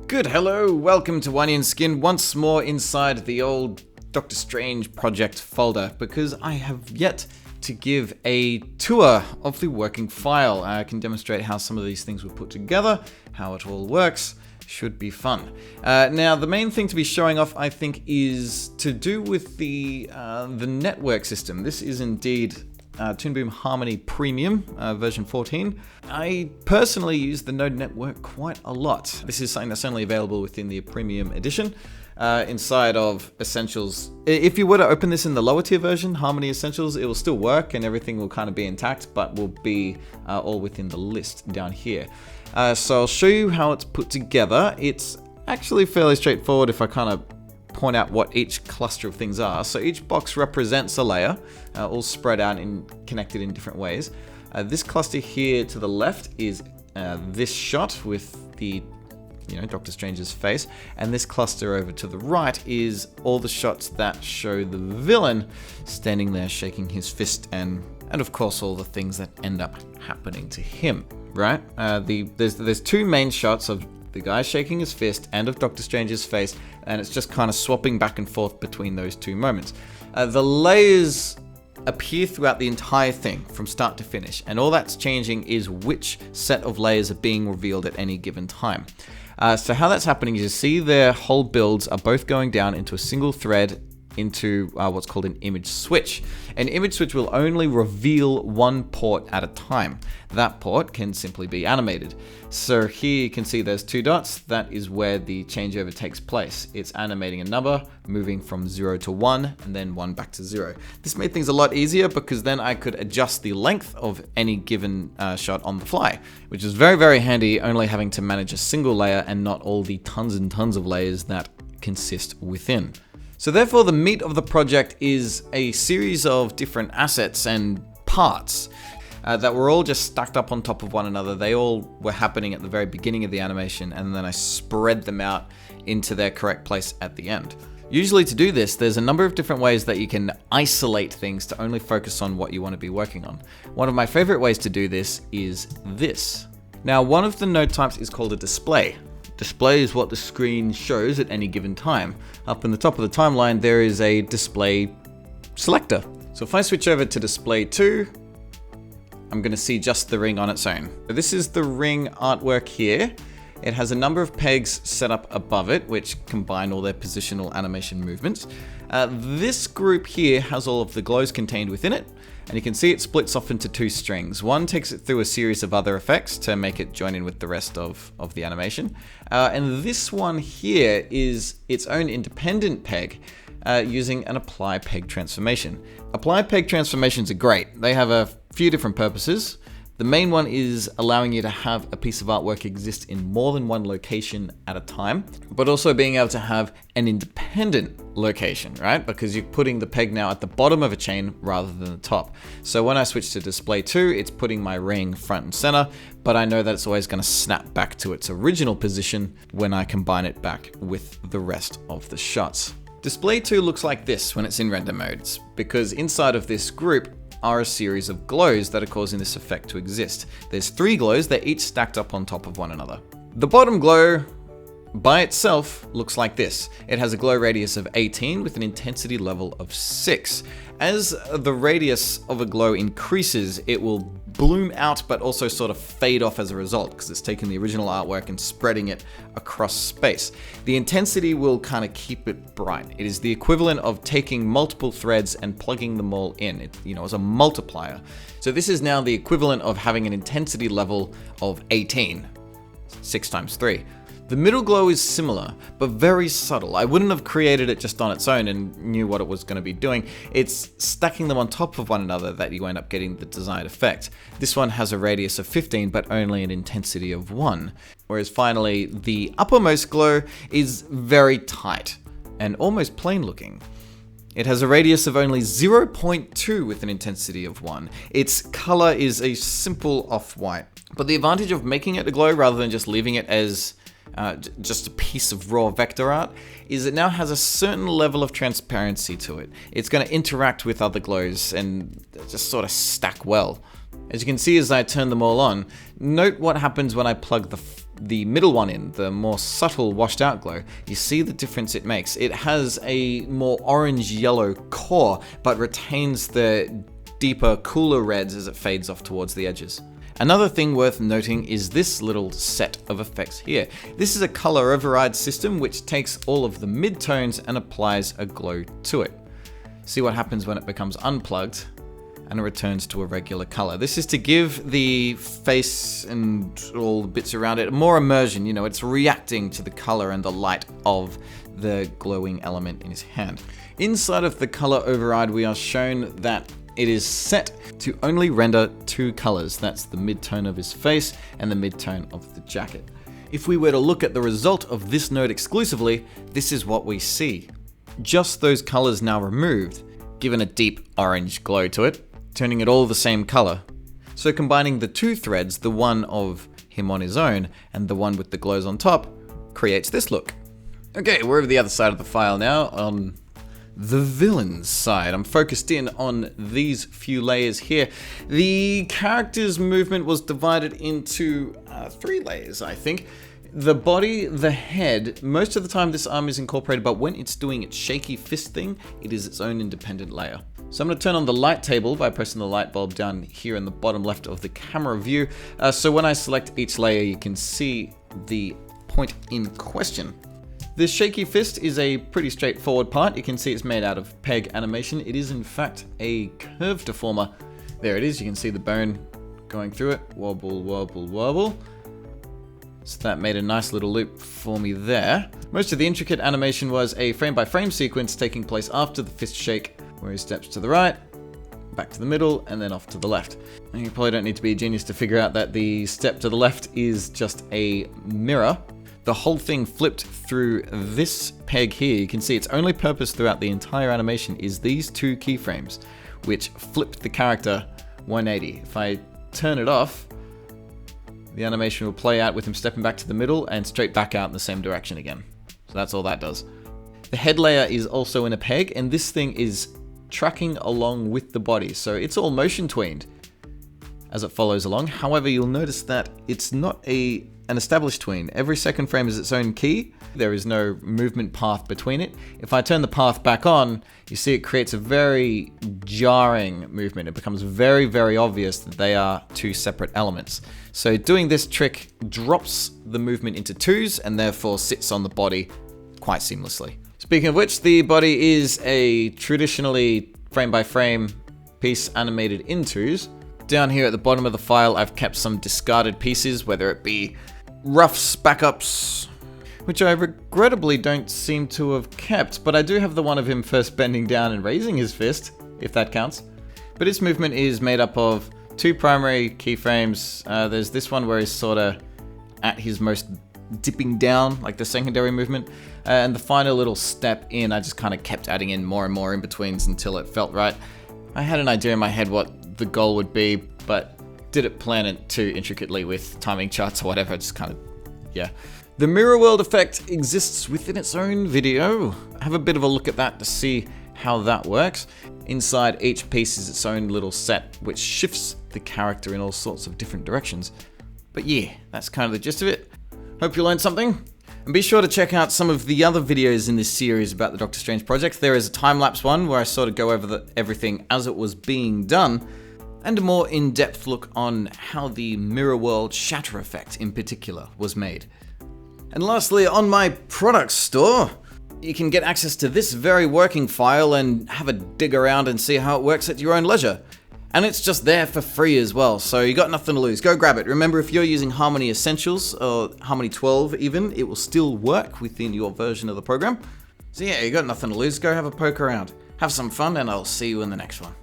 Good hello, welcome to Onion Skin once more inside the old Doctor Strange project folder because I have yet to give a tour of the working file. I can demonstrate how some of these things were put together, how it all works. Should be fun. Now, the main thing to be showing off, I think, is to do with the network system. This is indeed Toon Boom Harmony Premium version 14. I personally use the Node network quite a lot. This is something that's only available within the Premium edition. Inside of Essentials, if you were to open this in the lower tier version, Harmony Essentials, it will still work and everything will kind of be intact, but will be all within the list down here. So I'll show you how it's put together. It's actually fairly straightforward if I kind of point out what each cluster of things are. So each box represents a layer, all spread out and connected in different ways. This cluster here to the left is this shot with the Doctor Strange's face, and this cluster over to the right is all the shots that show the villain standing there shaking his fist and of course all the things that end up happening to him, right? There's two main shots of the guy shaking his fist and of Doctor Strange's face, and it's just kind of swapping back and forth between those two moments. The layers appear throughout the entire thing from start to finish, and all that's changing is which set of layers are being revealed at any given time. So how that's happening is you see their whole builds are both going down into a single thread into what's called an image switch. An image switch will only reveal one port at a time. That port can simply be animated. So here you can see there's two dots. That is where the changeover takes place. It's animating a number, moving from 0 to 1, and then 1 back to 0. This made things a lot easier because then I could adjust the length of any given shot on the fly, which is very, very handy, only having to manage a single layer and not all the tons and tons of layers that consist within. So therefore, the meat of the project is a series of different assets and parts that were all just stacked up on top of one another. They all were happening at the very beginning of the animation, and then I spread them out into their correct place at the end. Usually to do this, there's a number of different ways that you can isolate things to only focus on what you want to be working on. One of my favorite ways to do this is this. Now, one of the node types is called a display. Display is what the screen shows at any given time. Up in the top of the timeline, there is a display selector. So if I switch over to display 2, I'm going to see just the ring on its own. So this is the ring artwork here. It has a number of pegs set up above it, which combine all their positional animation movements. This group here has all of the glows contained within it, and you can see it splits off into two strings. One takes it through a series of other effects to make it join in with the rest of the animation. And this one here is its own independent peg using an apply peg transformation. Apply peg transformations are great. They have a few different purposes. The main one is allowing you to have a piece of artwork exist in more than one location at a time, but also being able to have an independent location, right? Because you're putting the peg now at the bottom of a chain rather than the top. So when I switch to display 2, it's putting my ring front and center, but I know that it's always going to snap back to its original position when I combine it back with the rest of the shots. Display 2 looks like this when it's in render modes, because inside of this group are a series of glows that are causing this effect to exist. There's 3 glows, they're each stacked up on top of one another. The bottom glow by itself looks like this. It has a glow radius of 18 with an intensity level of 6. As the radius of a glow increases, it will bloom out but also sort of fade off as a result because it's taking the original artwork and spreading it across space. The intensity will kind of keep it bright. It is the equivalent of taking multiple threads and plugging them all in, as a multiplier. So this is now the equivalent of having an intensity level of 18, 6 times 3. The middle glow is similar, but very subtle. I wouldn't have created it just on its own and knew what it was going to be doing. It's stacking them on top of one another that you end up getting the desired effect. This one has a radius of 15, but only an intensity of 1. Whereas finally, the uppermost glow is very tight and almost plain looking. It has a radius of only 0.2 with an intensity of 1. Its color is a simple off-white. But the advantage of making it a glow rather than just leaving it as just a piece of raw vector art is it now has a certain level of transparency to it. It's going to interact with other glows and just sort of stack well. As you can see as I turn them all on, note what happens when I plug the middle one in, the more subtle washed out glow, you see the difference it makes. It has a more orange-yellow core, but retains the deeper, cooler reds as it fades off towards the edges. Another thing worth noting is this little set of effects here. This is a color override system which takes all of the midtones and applies a glow to it. See what happens when it becomes unplugged and it returns to a regular color. This is to give the face and all the bits around it more immersion. You know, it's reacting to the color and the light of the glowing element in his hand. Inside of the color override, we are shown that it is set to only render two colors. That's the midtone of his face and the midtone of the jacket. If we were to look at the result of this node exclusively, this is what we see. Just those colors now removed, given a deep orange glow to it, turning it all the same color. So combining the two threads, the one of him on his own and the one with the glows on top, creates this look. Okay, we're over the other side of the file now, on the villain's side. I'm focused in on these few layers here. The character's movement was divided into 3 layers, I think. The body, the head, most of the time this arm is incorporated, but when it's doing its shaky fist thing, it is its own independent layer. So I'm going to turn on the light table by pressing the light bulb down here in the bottom left of the camera view. So when I select each layer, you can see the point in question. This shaky fist is a pretty straightforward part. You can see it's made out of peg animation. It is in fact a curve deformer. There it is, you can see the bone going through it. Wobble, wobble, wobble. So that made a nice little loop for me there. Most of the intricate animation was a frame-by-frame sequence taking place after the fist shake, where he steps to the right, back to the middle, and then off to the left. And you probably don't need to be a genius to figure out that the step to the left is just a mirror. The whole thing flipped through this peg here. You can see its only purpose throughout the entire animation is these 2 keyframes, which flipped the character 180. If I turn it off, the animation will play out with him stepping back to the middle and straight back out in the same direction again. So that's all that does. The head layer is also in a peg, and this thing is tracking along with the body, so it's all motion tweened as it follows along. However, you'll notice that it's not an established tween. Every second frame is its own key. There is no movement path between it. If I turn the path back on, you see it creates a very jarring movement. It becomes very, very obvious that they are 2 separate elements. So doing this trick drops the movement into 2s and therefore sits on the body quite seamlessly. Speaking of which, the body is a traditionally frame-by-frame piece animated in 2s. Down here at the bottom of the file, I've kept some discarded pieces, whether it be roughs, backups, which I regrettably don't seem to have kept, but I do have the one of him first bending down and raising his fist, if that counts. But his movement is made up of 2 primary keyframes. There's this one where he's sort of at his most dipping down, like the secondary movement, and the final little step in, I just kind of kept adding in more and more in-betweens until it felt right. I had an idea in my head what the goal would be, but didn't plan it too intricately with timing charts or whatever, just kind of, yeah. The mirror world effect exists within its own video. Have a bit of a look at that to see how that works. Inside each piece is its own little set, which shifts the character in all sorts of different directions. But yeah, that's kind of the gist of it. Hope you learned something. And be sure to check out some of the other videos in this series about the Doctor Strange project. There is a time-lapse one where I sort of go over everything as it was being done, and a more in-depth look on how the Mirror World Shatter effect in particular was made. And lastly, on my product store, you can get access to this very working file and have a dig around and see how it works at your own leisure. And it's just there for free as well, so you got nothing to lose. Go grab it. Remember, if you're using Harmony Essentials, or Harmony 12 even, it will still work within your version of the program. So yeah, you got nothing to lose. Go have a poke around. Have some fun, and I'll see you in the next one.